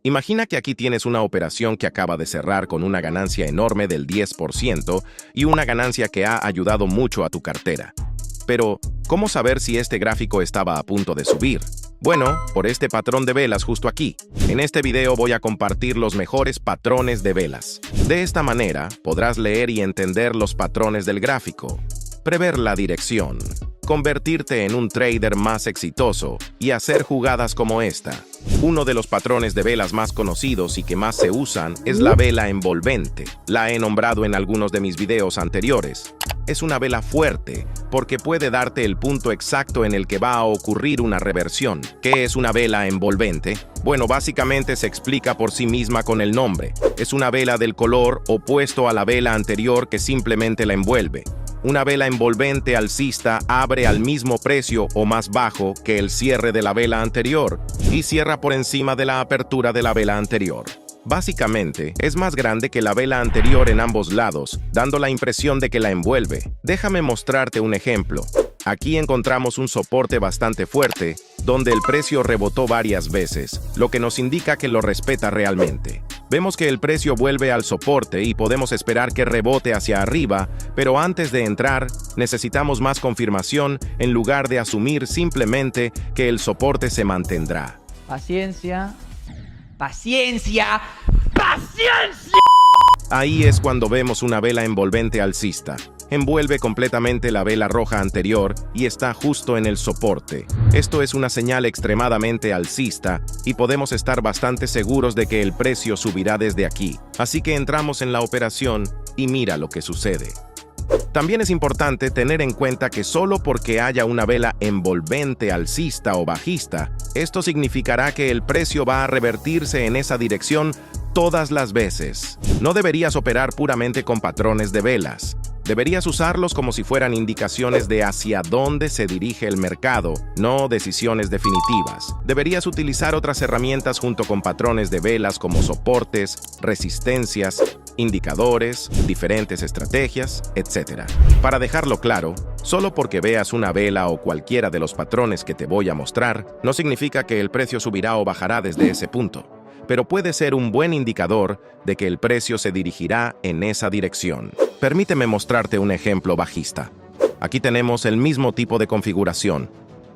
Imagina que aquí tienes una operación que acaba de cerrar con una ganancia enorme del 10% y una ganancia que ha ayudado mucho a tu cartera. Pero, ¿cómo saber si este gráfico estaba a punto de subir? Bueno, por este patrón de velas justo aquí. En este video voy a compartir los mejores patrones de velas. De esta manera, podrás leer y entender los patrones del gráfico, prever la dirección, convertirte en un trader más exitoso y hacer jugadas como esta. Uno de los patrones de velas más conocidos y que más se usan es la vela envolvente. La he nombrado en algunos de mis videos anteriores. Es una vela fuerte porque puede darte el punto exacto en el que va a ocurrir una reversión. ¿Qué es una vela envolvente? Bueno, básicamente se explica por sí misma con el nombre. Es una vela del color opuesto a la vela anterior que simplemente la envuelve. Una vela envolvente alcista abre al mismo precio o más bajo que el cierre de la vela anterior y cierra por encima de la apertura de la vela anterior. Básicamente, es más grande que la vela anterior en ambos lados, dando la impresión de que la envuelve. Déjame mostrarte un ejemplo. Aquí encontramos un soporte bastante fuerte, donde el precio rebotó varias veces, lo que nos indica que lo respeta realmente. Vemos que el precio vuelve al soporte y podemos esperar que rebote hacia arriba, pero antes de entrar, necesitamos más confirmación en lugar de asumir simplemente que el soporte se mantendrá. Paciencia. ¡Paciencia! ¡Paciencia! Ahí es cuando vemos una vela envolvente alcista. Envuelve completamente la vela roja anterior y está justo en el soporte. Esto es una señal extremadamente alcista y podemos estar bastante seguros de que el precio subirá desde aquí. Así que entramos en la operación y mira lo que sucede. También es importante tener en cuenta que solo porque haya una vela envolvente alcista o bajista, esto significará que el precio va a revertirse en esa dirección todas las veces. No deberías operar puramente con patrones de velas. Deberías usarlos como si fueran indicaciones de hacia dónde se dirige el mercado, no decisiones definitivas. Deberías utilizar otras herramientas junto con patrones de velas como soportes, resistencias, indicadores, diferentes estrategias, etc. Para dejarlo claro, solo porque veas una vela o cualquiera de los patrones que te voy a mostrar, no significa que el precio subirá o bajará desde ese punto, pero puede ser un buen indicador de que el precio se dirigirá en esa dirección. Permíteme mostrarte un ejemplo bajista. Aquí tenemos el mismo tipo de configuración,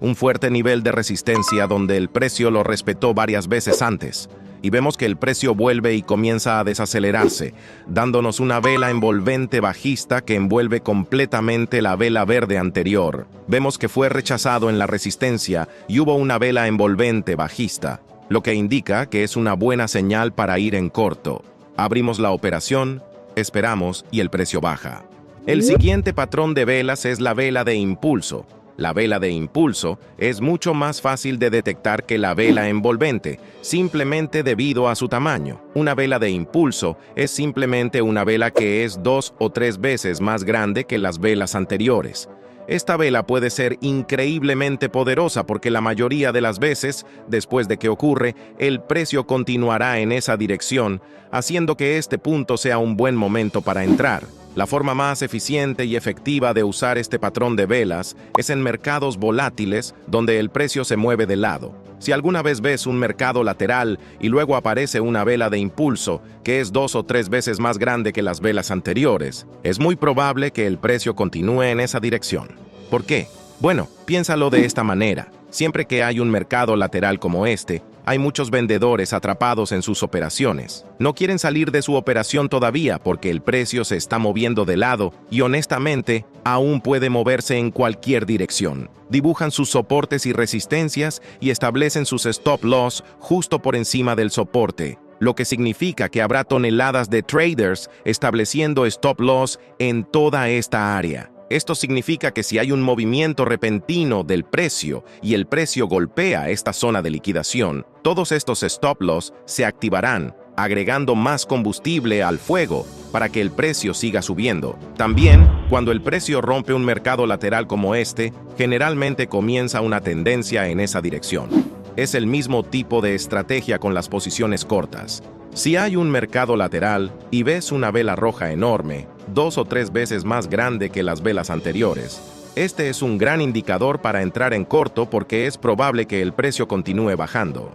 un fuerte nivel de resistencia donde el precio lo respetó varias veces antes, y vemos que el precio vuelve y comienza a desacelerarse, dándonos una vela envolvente bajista que envuelve completamente la vela verde anterior. Vemos que fue rechazado en la resistencia y hubo una vela envolvente bajista, lo que indica que es una buena señal para ir en corto. Abrimos la operación, esperamos y el precio baja. El siguiente patrón de velas es la vela de impulso. La vela de impulso es mucho más fácil de detectar que la vela envolvente, simplemente debido a su tamaño. Una vela de impulso es simplemente una vela que es 2 o 3 veces más grande que las velas anteriores. Esta vela puede ser increíblemente poderosa porque la mayoría de las veces, después de que ocurre, el precio continuará en esa dirección, haciendo que este punto sea un buen momento para entrar. La forma más eficiente y efectiva de usar este patrón de velas es en mercados volátiles donde el precio se mueve de lado. Si alguna vez ves un mercado lateral y luego aparece una vela de impulso que es 2 o 3 veces más grande que las velas anteriores, es muy probable que el precio continúe en esa dirección. ¿Por qué? Bueno, piénsalo de esta manera. Siempre que hay un mercado lateral como este, hay muchos vendedores atrapados en sus operaciones. No quieren salir de su operación todavía porque el precio se está moviendo de lado y honestamente aún puede moverse en cualquier dirección. Dibujan sus soportes y resistencias y establecen sus stop loss justo por encima del soporte, lo que significa que habrá toneladas de traders estableciendo stop loss en toda esta área. Esto significa que si hay un movimiento repentino del precio y el precio golpea esta zona de liquidación, todos estos stop loss se activarán, agregando más combustible al fuego para que el precio siga subiendo. También, cuando el precio rompe un mercado lateral como este, generalmente comienza una tendencia en esa dirección. Es el mismo tipo de estrategia con las posiciones cortas. Si hay un mercado lateral y ves una vela roja enorme, 2 o 3 veces más grande que las velas anteriores, este es un gran indicador para entrar en corto porque es probable que el precio continúe bajando.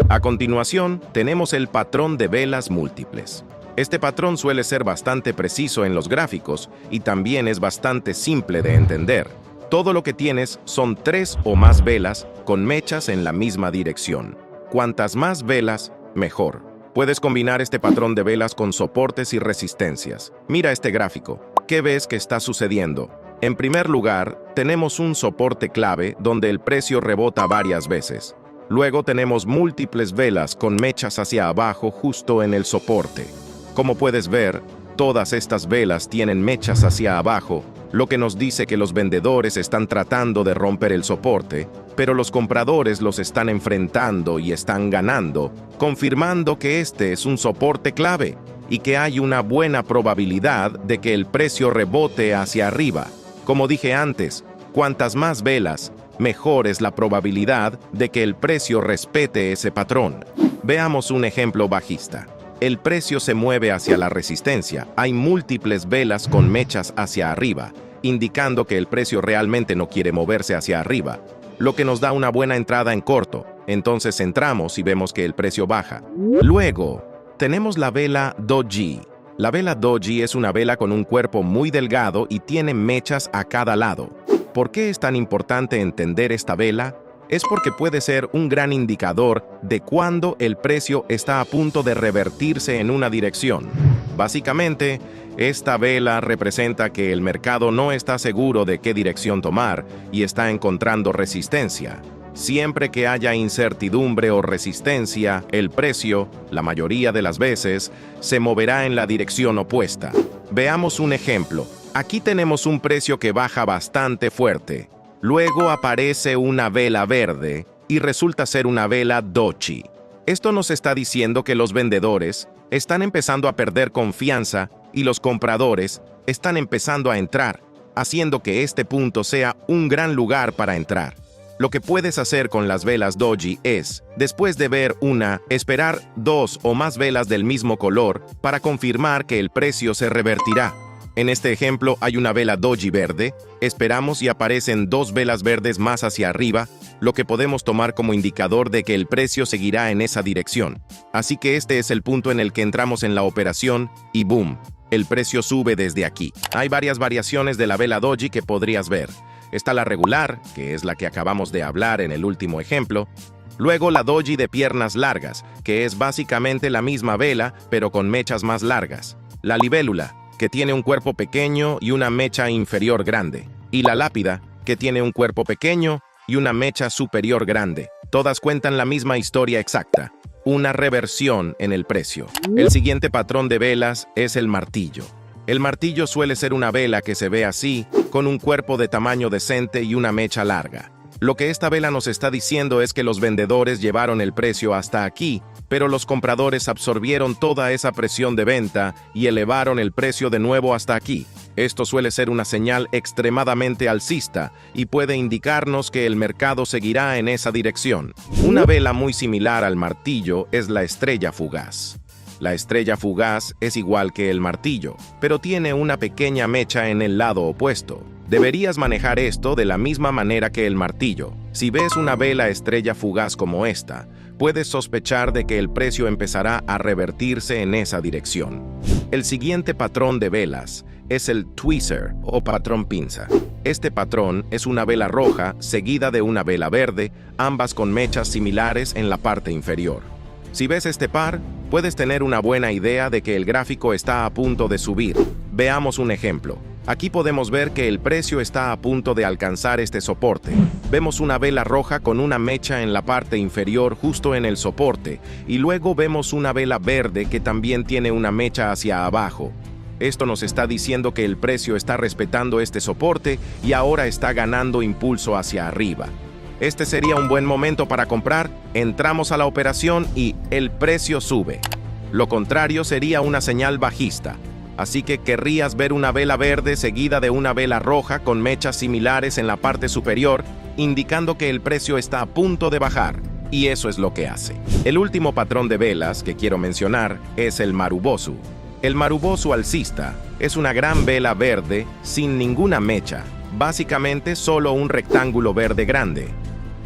A continuación, tenemos el patrón de velas múltiples. Este patrón suele ser bastante preciso en los gráficos y también es bastante simple de entender. Todo lo que tienes son 3 o más velas con mechas en la misma dirección. Cuantas más velas, mejor. Puedes combinar este patrón de velas con soportes y resistencias. Mira este gráfico. ¿Qué ves que está sucediendo? En primer lugar, tenemos un soporte clave donde el precio rebota varias veces. Luego tenemos múltiples velas con mechas hacia abajo justo en el soporte. Como puedes ver, todas estas velas tienen mechas hacia abajo, lo que nos dice que los vendedores están tratando de romper el soporte, pero los compradores los están enfrentando y están ganando, confirmando que este es un soporte clave y que hay una buena probabilidad de que el precio rebote hacia arriba. Como dije antes, cuantas más velas, mejor es la probabilidad de que el precio respete ese patrón. Veamos un ejemplo bajista. El precio se mueve hacia la resistencia. Hay múltiples velas con mechas hacia arriba, indicando que el precio realmente no quiere moverse hacia arriba, lo que nos da una buena entrada en corto. Entonces entramos y vemos que el precio baja. Luego, tenemos la vela doji. La vela doji es una vela con un cuerpo muy delgado y tiene mechas a cada lado. ¿Por qué es tan importante entender esta vela? Es porque puede ser un gran indicador de cuándo el precio está a punto de revertirse en una dirección. Básicamente, esta vela representa que el mercado no está seguro de qué dirección tomar y está encontrando resistencia. Siempre que haya incertidumbre o resistencia, el precio, la mayoría de las veces, se moverá en la dirección opuesta. Veamos un ejemplo. Aquí tenemos un precio que baja bastante fuerte. Luego aparece una vela verde y resulta ser una vela doji. Esto nos está diciendo que los vendedores están empezando a perder confianza y los compradores están empezando a entrar, haciendo que este punto sea un gran lugar para entrar. Lo que puedes hacer con las velas doji es, después de ver una, esperar 2 o más velas del mismo color para confirmar que el precio se revertirá. En este ejemplo hay una vela doji verde, esperamos y aparecen 2 velas verdes más hacia arriba, lo que podemos tomar como indicador de que el precio seguirá en esa dirección. Así que este es el punto en el que entramos en la operación y ¡boom! El precio sube desde aquí. Hay varias variaciones de la vela doji que podrías ver. Está la regular, que es la que acabamos de hablar en el último ejemplo. Luego la doji de piernas largas, que es básicamente la misma vela, pero con mechas más largas. La libélula, que tiene un cuerpo pequeño y una mecha inferior grande. Y la lápida, que tiene un cuerpo pequeño y una mecha superior grande. Todas cuentan la misma historia exacta. Una reversión en el precio. El siguiente patrón de velas es el martillo. El martillo suele ser una vela que se ve así, con un cuerpo de tamaño decente y una mecha larga. Lo que esta vela nos está diciendo es que los vendedores llevaron el precio hasta aquí, pero los compradores absorbieron toda esa presión de venta y elevaron el precio de nuevo hasta aquí. Esto suele ser una señal extremadamente alcista y puede indicarnos que el mercado seguirá en esa dirección. Una vela muy similar al martillo es la estrella fugaz. La estrella fugaz es igual que el martillo, pero tiene una pequeña mecha en el lado opuesto. Deberías manejar esto de la misma manera que el martillo. Si ves una vela estrella fugaz como esta, puedes sospechar de que el precio empezará a revertirse en esa dirección. El siguiente patrón de velas es el tweezer o patrón pinza. Este patrón es una vela roja seguida de una vela verde, ambas con mechas similares en la parte inferior. Si ves este par, puedes tener una buena idea de que el gráfico está a punto de subir. Veamos un ejemplo. Aquí podemos ver que el precio está a punto de alcanzar este soporte. Vemos una vela roja con una mecha en la parte inferior justo en el soporte, y luego vemos una vela verde que también tiene una mecha hacia abajo. Esto nos está diciendo que el precio está respetando este soporte y ahora está ganando impulso hacia arriba. Este sería un buen momento para comprar. Entramos a la operación y el precio sube. Lo contrario sería una señal bajista. Así que querrías ver una vela verde seguida de una vela roja con mechas similares en la parte superior, indicando que el precio está a punto de bajar. Y eso es lo que hace. El último patrón de velas que quiero mencionar es el marubosu. El marubosu alcista es una gran vela verde sin ninguna mecha, básicamente solo un rectángulo verde grande.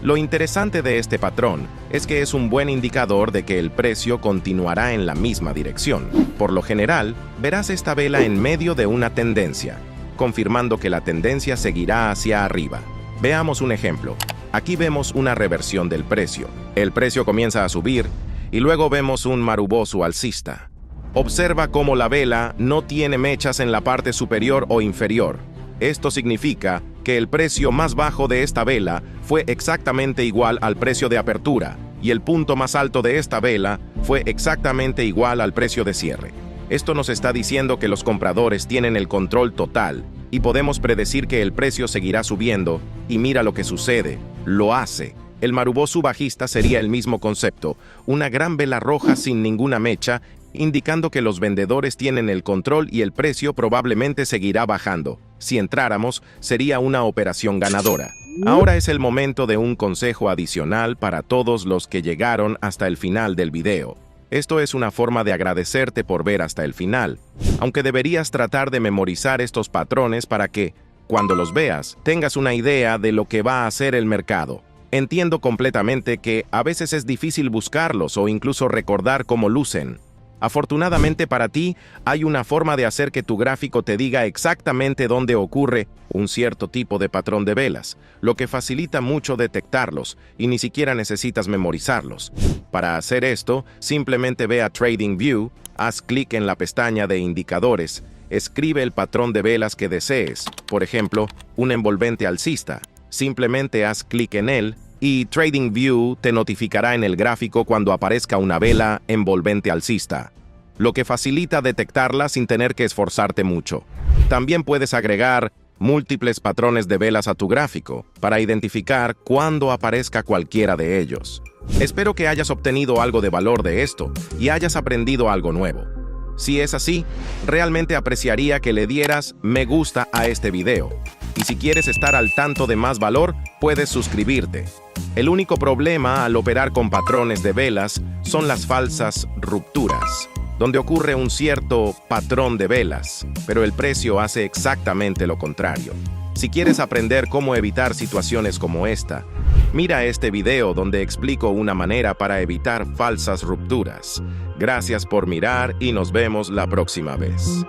Lo interesante de este patrón es que es un buen indicador de que el precio continuará en la misma dirección. Por lo general, verás esta vela en medio de una tendencia, confirmando que la tendencia seguirá hacia arriba. Veamos un ejemplo. Aquí vemos una reversión del precio. El precio comienza a subir y luego vemos un Marubozu alcista. Observa cómo la vela no tiene mechas en la parte superior o inferior. Esto significa que el precio más bajo de esta vela fue exactamente igual al precio de apertura y el punto más alto de esta vela fue exactamente igual al precio de cierre. Esto nos está diciendo que los compradores tienen el control total y podemos predecir que el precio seguirá subiendo y mira lo que sucede, lo hace. El Marubozu bajista sería el mismo concepto, una gran vela roja sin ninguna mecha, indicando que los vendedores tienen el control y el precio probablemente seguirá bajando. Si entráramos, sería una operación ganadora. Ahora es el momento de un consejo adicional para todos los que llegaron hasta el final del video. Esto es una forma de agradecerte por ver hasta el final, aunque deberías tratar de memorizar estos patrones para que, cuando los veas, tengas una idea de lo que va a hacer el mercado. Entiendo completamente que a veces es difícil buscarlos o incluso recordar cómo lucen. Afortunadamente para ti, hay una forma de hacer que tu gráfico te diga exactamente dónde ocurre un cierto tipo de patrón de velas, lo que facilita mucho detectarlos y ni siquiera necesitas memorizarlos. Para hacer esto, simplemente ve a TradingView, haz clic en la pestaña de indicadores, escribe el patrón de velas que desees, por ejemplo, un envolvente alcista. Simplemente haz clic en él y TradingView te notificará en el gráfico cuando aparezca una vela envolvente alcista, lo que facilita detectarla sin tener que esforzarte mucho. También puedes agregar múltiples patrones de velas a tu gráfico para identificar cuándo aparezca cualquiera de ellos. Espero que hayas obtenido algo de valor de esto y hayas aprendido algo nuevo. Si es así, realmente apreciaría que le dieras me gusta a este video. Y si quieres estar al tanto de más valor, puedes suscribirte. El único problema al operar con patrones de velas son las falsas rupturas, donde ocurre un cierto patrón de velas, pero el precio hace exactamente lo contrario. Si quieres aprender cómo evitar situaciones como esta, mira este video donde explico una manera para evitar falsas rupturas. Gracias por mirar y nos vemos la próxima vez.